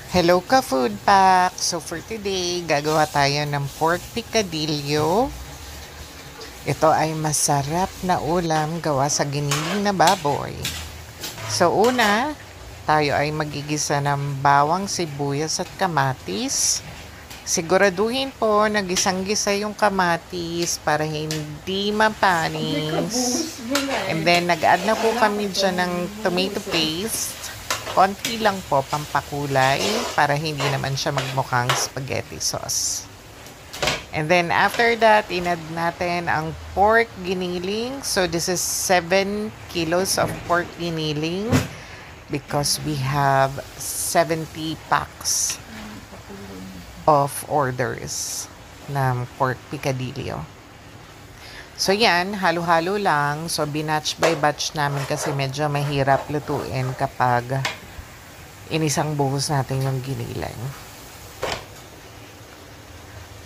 Hello ka food pack! So for today, gagawa tayo ng pork picadillo. Ito ay masarap na ulam gawa sa giniling na baboy. So una, tayo ay magigisa ng bawang, sibuyas at kamatis. Siguraduhin po na gisang-gisa yung kamatis para hindi mapanis. And then nag-add na po kami dyan ng tomato paste. Konti lang po pampakulay para hindi naman siya magmukhang spaghetti sauce. And then after that, inad natin ang pork giniling. So this is 7 kilos of pork giniling because we have 70 packs of orders ng pork picadillo. So yan, halo-halo lang. So binatch by batch namin kasi medyo mahirap lutuin kapag inisang buhos natin yung giniling.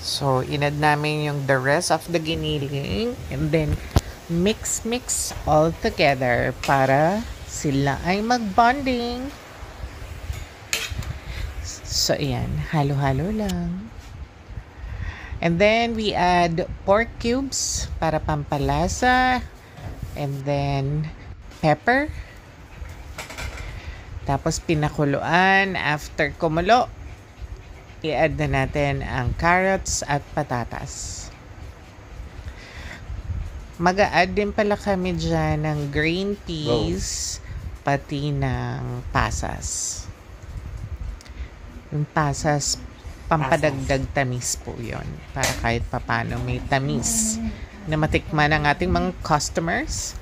So inad namin yung the rest of the giniling and then mix all together para sila ay mag-bonding. So ayan, halo-halo lang. And then we add pork cubes para pampalasa. And then pepper. Tapos pinakuluan. After kumulo, i-add na natin ang carrots at patatas. Mag-a-add din pala kami dyan ng green peas, pati ng pasas. Yung pasas, pampadagdag tamis po yon para kahit papano may tamis na matikman ng ating mga customers.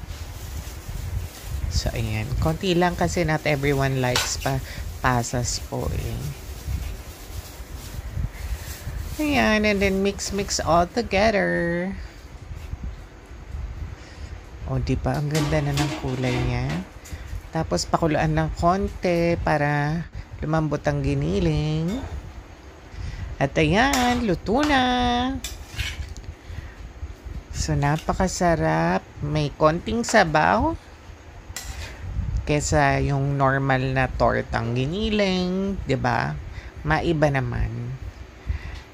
So ayan, konti lang kasi not everyone likes pasas po eh. Ayan, and then mix all together. O diba, ang ganda na ng kulay niya. Tapos pakuluan ng konti para lumambot ang giniling. At ayan, luto na. So, napakasarap. May konting sabaw. Kesa yung normal na tortang giniling. 'Di ba? Maiba naman.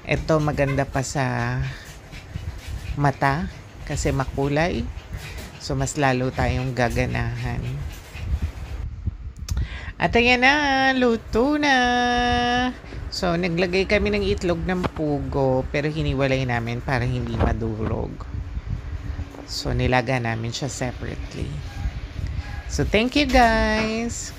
Ito maganda pa sa mata. Kasi makulay. So, mas lalo tayong gaganahan. At ayan na, luto na. So, naglagay kami ng itlog ng pugo, pero hiniwalay namin para hindi madurog. So, nilaga namin siya separately. So, thank you guys.